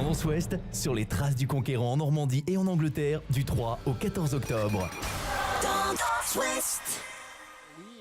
Tendance Ouest sur les traces du conquérant en Normandie et en Angleterre du 3 au 14 octobre. Tendance Ouest.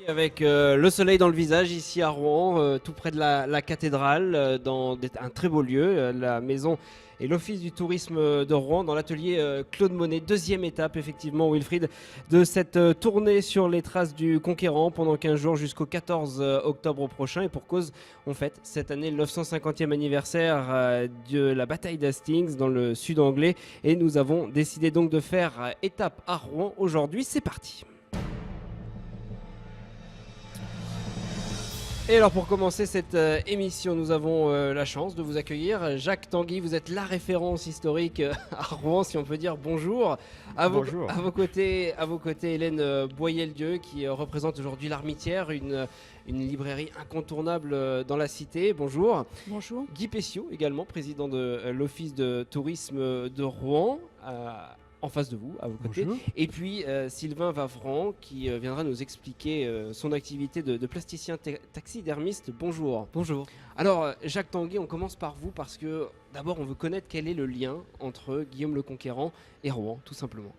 Avec le soleil dans le visage ici à Rouen, tout près de la cathédrale, dans un très beau lieu, la maison et l'office du tourisme de Rouen, dans l'atelier Claude Monet. Deuxième étape, effectivement, Wilfried, de cette tournée sur les traces du conquérant pendant 15 jours jusqu'au 14 octobre prochain. Et pour cause, on fête cette année le 950e anniversaire de la bataille d'Hastings dans le sud anglais. Et nous avons décidé donc de faire étape à Rouen aujourd'hui. C'est parti. Et alors pour commencer cette émission, nous avons la chance de vous accueillir. Jacques Tanguy, vous êtes la référence historique à Rouen, si on peut dire. Bonjour. Bonjour. À vos côtés, Hélène Boyel-Dieu, qui représente aujourd'hui l'Armitière, une librairie incontournable dans la cité. Bonjour. Bonjour. Guy Pessiot, également président de l'Office de tourisme de Rouen. En face de vous, à vos côtés. Bonjour. Et puis Sylvain Vavran qui viendra nous expliquer son activité de plasticien taxidermiste. Bonjour. Bonjour. Alors Jacques Tanguy, on commence par vous parce que d'abord on veut connaître quel est le lien entre Guillaume le Conquérant et Rouen, tout simplement.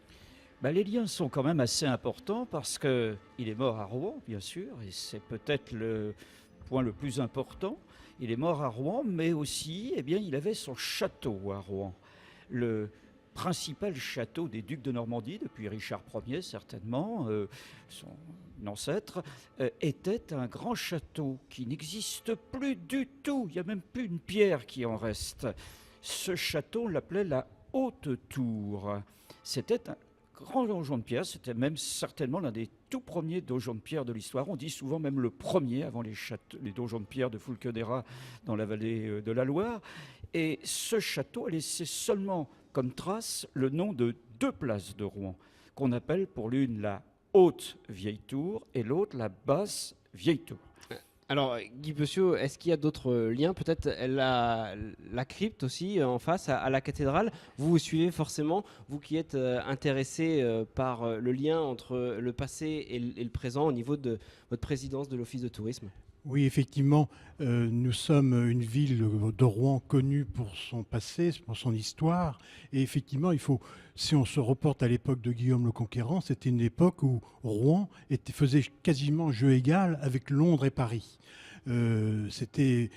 Les liens sont quand même assez importants parce qu'il est mort à Rouen, bien sûr, et c'est peut-être le point le plus important. Il est mort à Rouen, mais aussi, il avait son château à Rouen. Le principal château des ducs de Normandie, depuis Richard Ier certainement, son ancêtre, était un grand château qui n'existe plus du tout. Il n'y a même plus une pierre qui en reste. Ce château, on l'appelait la Haute Tour. C'était un grand donjon de pierre, c'était même certainement l'un des tout premiers donjons de pierre de l'histoire. On dit souvent même le premier avant les donjons de pierre de Fulquedera dans la vallée de la Loire. Et ce château a laissé seulement comme trace le nom de deux places de Rouen, qu'on appelle pour l'une la Haute Vieille Tour et l'autre la Basse Vieille Tour. Alors Guy Pessiot, est-ce qu'il y a d'autres liens? Peut-être la crypte aussi en face à la cathédrale. Vous suivez forcément, vous qui êtes intéressé par le lien entre le passé et le présent au niveau de votre présidence de l'Office de tourisme. Oui, effectivement, nous sommes une ville de Rouen connue pour son passé, pour son histoire. Et effectivement, si on se reporte à l'époque de Guillaume le Conquérant, c'était une époque où Rouen faisait quasiment jeu égal avec Londres et Paris. C'était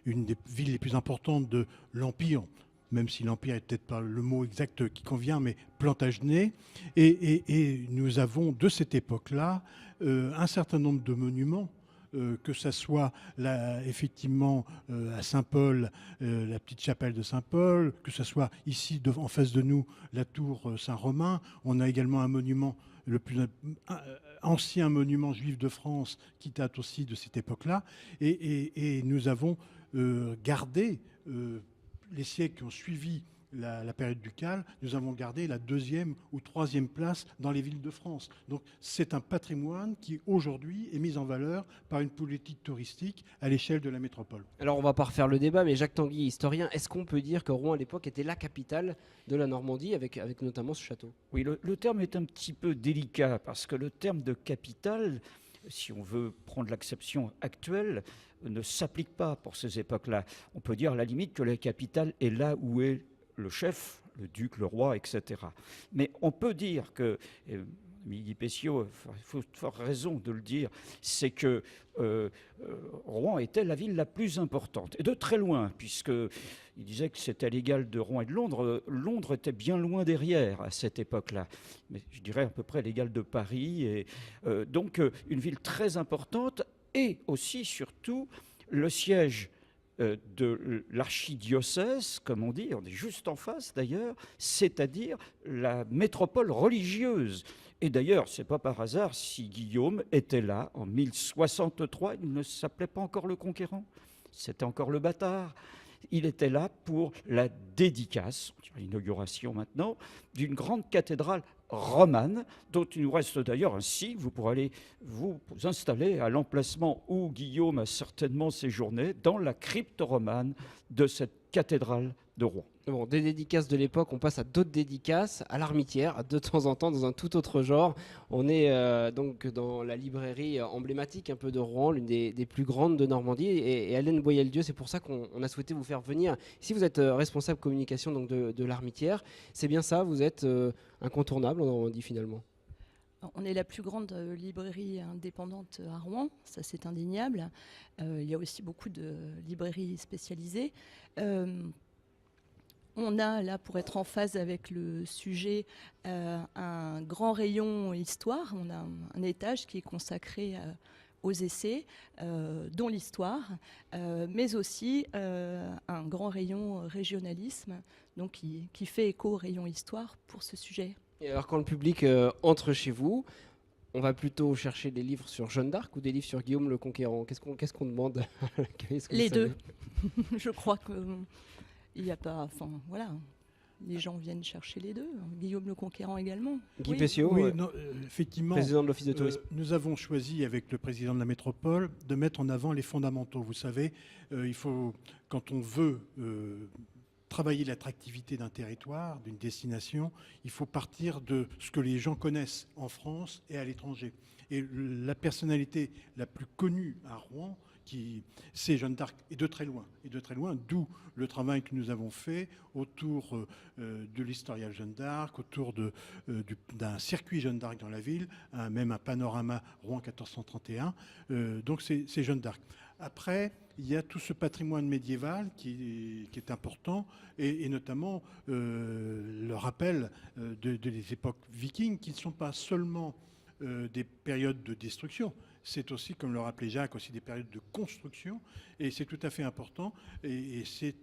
une des villes les plus importantes de l'Empire, même si l'Empire n'est peut-être pas le mot exact qui convient, mais Plantagenet. Et nous avons, de cette époque-là, un certain nombre de monuments, que ça soit effectivement à Saint-Paul, la petite chapelle de Saint-Paul, que ça soit ici en face de nous la tour Saint-Romain. On a également un monument, le plus ancien monument juif de France qui date aussi de cette époque-là. Et nous avons gardé les siècles qui ont suivi la période ducale, nous avons gardé la 2e ou 3e place dans les villes de France. Donc c'est un patrimoine qui aujourd'hui est mis en valeur par une politique touristique à l'échelle de la métropole. Alors on va pas refaire le débat, mais Jacques Tanguy, historien, est-ce qu'on peut dire que Rouen à l'époque était la capitale de la Normandie avec notamment ce château? Oui, le terme est un petit peu délicat parce que le terme de capitale, si on veut prendre l'acception actuelle, ne s'applique pas pour ces époques-là. On peut dire à la limite que la capitale est là où est le chef, le duc, le roi, etc. Mais on peut dire que, Guy Pessiot a fort raison de le dire, c'est que Rouen était la ville la plus importante, et de très loin, puisqu'il disait que c'était à l'égal de Rouen et de Londres. Londres était bien loin derrière à cette époque-là, mais je dirais à peu près à l'égal de Paris, et donc une ville très importante, et aussi, surtout, le siège de l'archidiocèse, comme on dit, on est juste en face d'ailleurs, c'est-à-dire la métropole religieuse. Et d'ailleurs, c'est pas par hasard si Guillaume était là en 1063, il ne s'appelait pas encore le Conquérant, c'était encore le bâtard. Il était là pour la dédicace, l'inauguration maintenant, d'une grande cathédrale romane, dont il nous reste d'ailleurs un site. Vous pourrez aller vous installer à l'emplacement où Guillaume a certainement séjourné, dans la crypte romane de cette cathédrale de Rouen. Bon, des dédicaces de l'époque, on passe à d'autres dédicaces, à l'Armitière, de temps en temps dans un tout autre genre. On est donc dans la librairie emblématique un peu de Rouen, l'une des plus grandes de Normandie. Et Hélène Boyel-Dieu, c'est pour ça qu'on a souhaité vous faire venir. Si vous êtes responsable communication donc de l'Armitière, c'est bien ça, vous êtes incontournable en Normandie finalement. On est la plus grande librairie indépendante à Rouen, ça c'est indéniable. Il y a aussi beaucoup de librairies spécialisées. On a là, pour être en phase avec le sujet, un grand rayon histoire. On a un étage qui est consacré aux essais, dont l'histoire, mais aussi un grand rayon régionalisme, donc qui fait écho au rayon histoire pour ce sujet. Et alors quand le public entre chez vous, on va plutôt chercher des livres sur Jeanne d'Arc ou des livres sur Guillaume le Conquérant? Qu'est-ce qu'on demande? Les deux. Je crois que il n'y a pas... Enfin, voilà. Les gens viennent chercher les deux. Guillaume le Conquérant également. Guy Pessiot, Oui, non, effectivement, président de l'Office de tourisme. nous avons choisi avec le président de la métropole de mettre en avant les fondamentaux. Vous savez, il faut, quand on veut travailler l'attractivité d'un territoire, d'une destination, il faut partir de ce que les gens connaissent en France et à l'étranger. Et la personnalité la plus connue à Rouen, c'est Jeanne d'Arc, et de très loin, d'où le travail que nous avons fait autour de l'historial Jeanne d'Arc, autour d'un circuit Jeanne d'Arc dans la ville, même un panorama Rouen 1431. Donc c'est Jeanne d'Arc. Après, il y a tout ce patrimoine médiéval qui est important, et notamment le rappel des époques vikings, qui ne sont pas seulement des périodes de destruction. C'est aussi, comme le rappelait Jacques, aussi des périodes de construction, et c'est tout à fait important, et c'est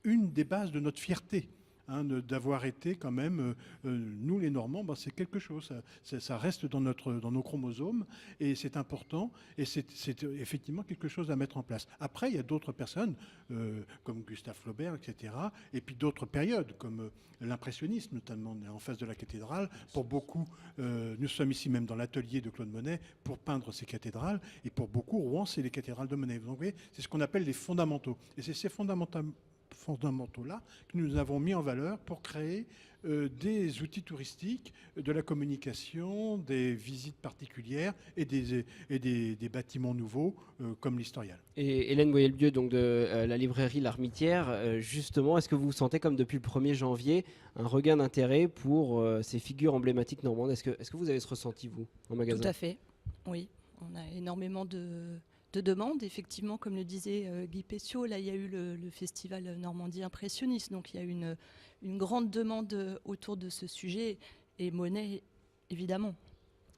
une des bases de notre fierté, d'avoir été quand même, nous les Normands, c'est quelque chose, ça reste dans nos chromosomes, et c'est important, et c'est effectivement quelque chose à mettre en place. Après, il y a d'autres personnes, comme Gustave Flaubert, etc., et puis d'autres périodes, comme l'impressionnisme, notamment en face de la cathédrale. Pour beaucoup, nous sommes ici même dans l'atelier de Claude Monet pour peindre ces cathédrales, et pour beaucoup, Rouen, c'est les cathédrales de Monet. Donc, vous voyez, c'est ce qu'on appelle les fondamentaux, et c'est ces fondamentaux-là que nous avons mis en valeur pour créer des outils touristiques, de la communication, des visites particulières et des bâtiments nouveaux comme l'Historial. Et Hélène Boyel-Dieu, donc de la librairie L'Armitière, justement, est-ce que vous sentez comme depuis le 1er janvier un regain d'intérêt pour ces figures emblématiques normandes? Est-ce que vous avez ce ressenti, vous, en magasin? Tout à fait, oui. On a énormément de demandes, effectivement, comme le disait Guy Pessiot. Là, il y a eu le festival Normandie impressionniste, donc il y a eu une grande demande autour de ce sujet, et Monet, évidemment.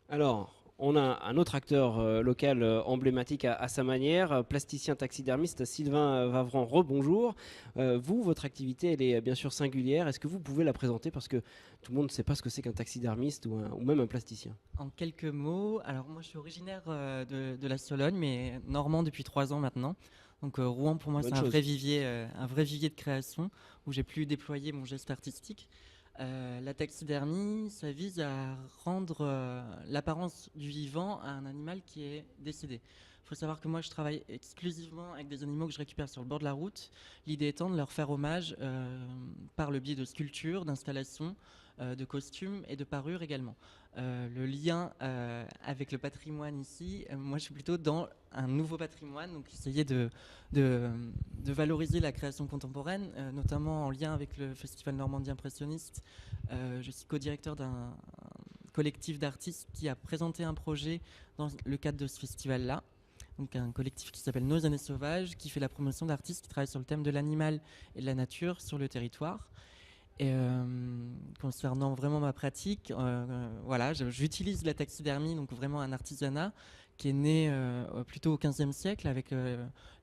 Alors, on a un autre acteur local emblématique à sa manière, plasticien taxidermiste Sylvain Vavran. Rebonjour. Vous, votre activité, elle est bien sûr singulière. Est-ce que vous pouvez la présenter, parce que tout le monde ne sait pas ce que c'est qu'un taxidermiste ou même un plasticien? En quelques mots, alors moi je suis originaire de la Sologne, mais normand depuis 3 ans maintenant. Donc Rouen pour moi c'est un vrai vivier de création où j'ai pu déployer mon geste artistique. La taxidermie, ça vise à rendre l'apparence du vivant à un animal qui est décédé. Il faut savoir que moi je travaille exclusivement avec des animaux que je récupère sur le bord de la route. L'idée étant de leur faire hommage par le biais de sculptures, d'installations, de costumes et de parures également. Le lien avec le patrimoine ici, moi je suis plutôt dans un nouveau patrimoine, donc essayer de valoriser la création contemporaine, notamment en lien avec le Festival Normandie impressionniste. Je suis co-directeur d'un collectif d'artistes qui a présenté un projet dans le cadre de ce festival-là. Donc un collectif qui s'appelle Nos Années Sauvages, qui fait la promotion d'artistes qui travaillent sur le thème de l'animal et de la nature sur le territoire. Et concernant vraiment ma pratique, voilà, j'utilise la taxidermie, donc vraiment un artisanat qui est né plutôt au XVe siècle avec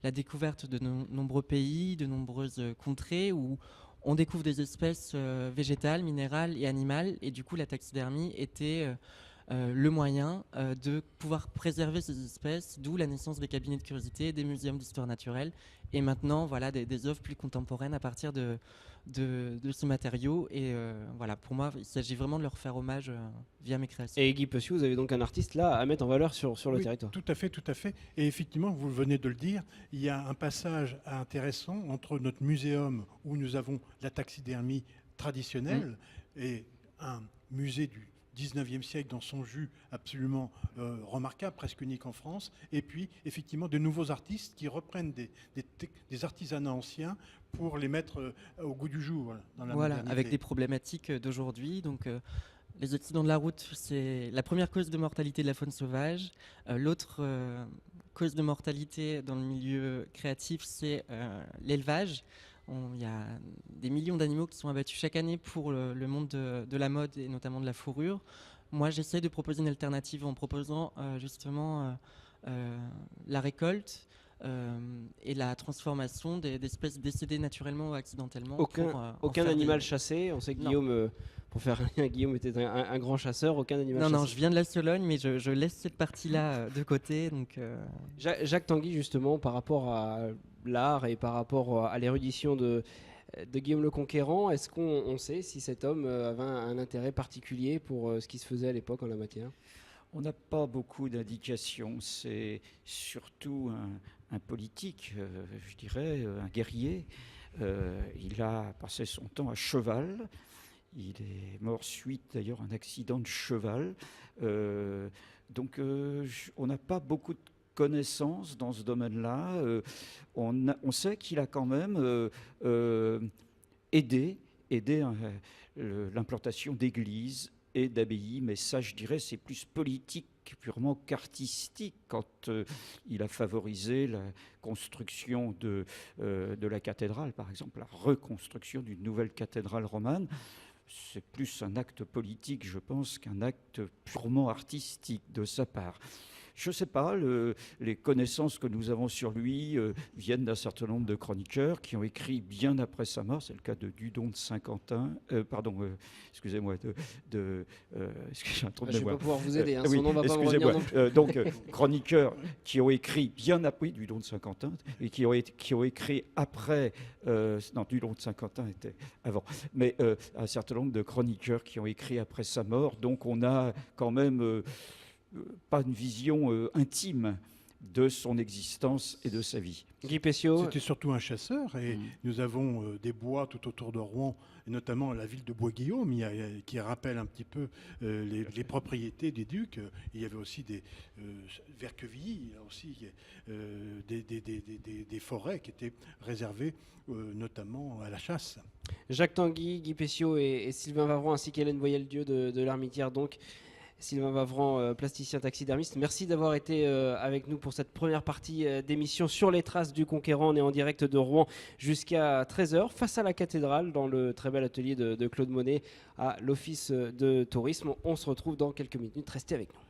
la découverte de nombreux pays, de nombreuses contrées où on découvre des espèces végétales, minérales et animales. Et du coup, la taxidermie était le moyen de pouvoir préserver ces espèces, d'où la naissance des cabinets de curiosité, des muséums d'histoire naturelle, et maintenant voilà, des œuvres plus contemporaines à partir de ces matériaux. Et voilà, pour moi, il s'agit vraiment de leur faire hommage via mes créations. Et Guy Pessiou, vous avez donc un artiste là à mettre en valeur sur le Oui, territoire. tout à fait, tout à fait. Et effectivement, vous venez de le dire, il y a un passage intéressant entre notre muséum où nous avons la taxidermie traditionnelle et un musée du 19e siècle dans son jus absolument remarquable, presque unique en France, et puis effectivement de nouveaux artistes qui reprennent des artisanats anciens pour les mettre au goût du jour. Dans la modernité. Avec des problématiques d'aujourd'hui. Donc, les accidents de la route, c'est la première cause de mortalité de la faune sauvage. L'autre cause de mortalité dans le milieu créatif, c'est l'élevage. Il y a des millions d'animaux qui sont abattus chaque année pour le monde de la mode et notamment de la fourrure. Moi, j'essaie de proposer une alternative en proposant justement la récolte et la transformation d'espèces décédées naturellement ou accidentellement. Aucun animal chassé. On sait que Guillaume, pour faire rien, Guillaume était un grand chasseur. Aucun animal chassé. Non, je viens de la Sologne, mais je laisse cette partie-là de côté. Donc, Jacques Tanguy, justement, par rapport à l'art et par rapport à l'érudition de Guillaume le Conquérant, est-ce qu'on sait si cet homme avait un intérêt particulier pour ce qui se faisait à l'époque en la matière ? On n'a pas beaucoup d'indications. C'est surtout un politique, je dirais, un guerrier. Il a passé son temps à cheval. Il est mort suite d'ailleurs à un accident de cheval. Donc on n'a pas beaucoup de connaissances dans ce domaine-là. On sait qu'il a quand même aidé l'implantation d'églises et d'abbayes, mais ça, je dirais, c'est plus politique purement qu'artistique quand il a favorisé la construction de la cathédrale, par exemple, la reconstruction d'une nouvelle cathédrale romane. C'est plus un acte politique, je pense, qu'un acte purement artistique de sa part. Je ne sais pas, les connaissances que nous avons sur lui viennent d'un certain nombre de chroniqueurs qui ont écrit bien après sa mort. C'est le cas de Dudon de Saint-Quentin. Excusez-moi. Je ne vais pas pouvoir vous aider, son oui, nom va pas me revenir non plus. Donc, chroniqueurs qui ont écrit bien après Dudon de Saint-Quentin et qui ont écrit après... non, Dudon de Saint-Quentin était avant. Mais un certain nombre de chroniqueurs qui ont écrit après sa mort. Donc, on a quand même... pas une vision intime de son existence et de sa vie. Guy Pessiot. C'était surtout un chasseur et nous avons des bois tout autour de Rouen, et notamment la ville de Bois-Guillaume, qui rappelle un petit peu les propriétés des ducs. Il y avait aussi Verquevilly, il y a aussi des forêts qui étaient réservées notamment à la chasse. Jacques Tanguy, Guy Pessiot et Sylvain Vavron, ainsi qu'Hélène Voyelle-Dieu de l'Armitière, donc. Sylvain Vavran, plasticien taxidermiste, merci d'avoir été avec nous pour cette première partie d'émission sur les traces du Conquérant. On est en direct de Rouen jusqu'à 13h face à la cathédrale dans le très bel atelier de Claude Monet à l'Office de tourisme. On se retrouve dans quelques minutes, restez avec nous.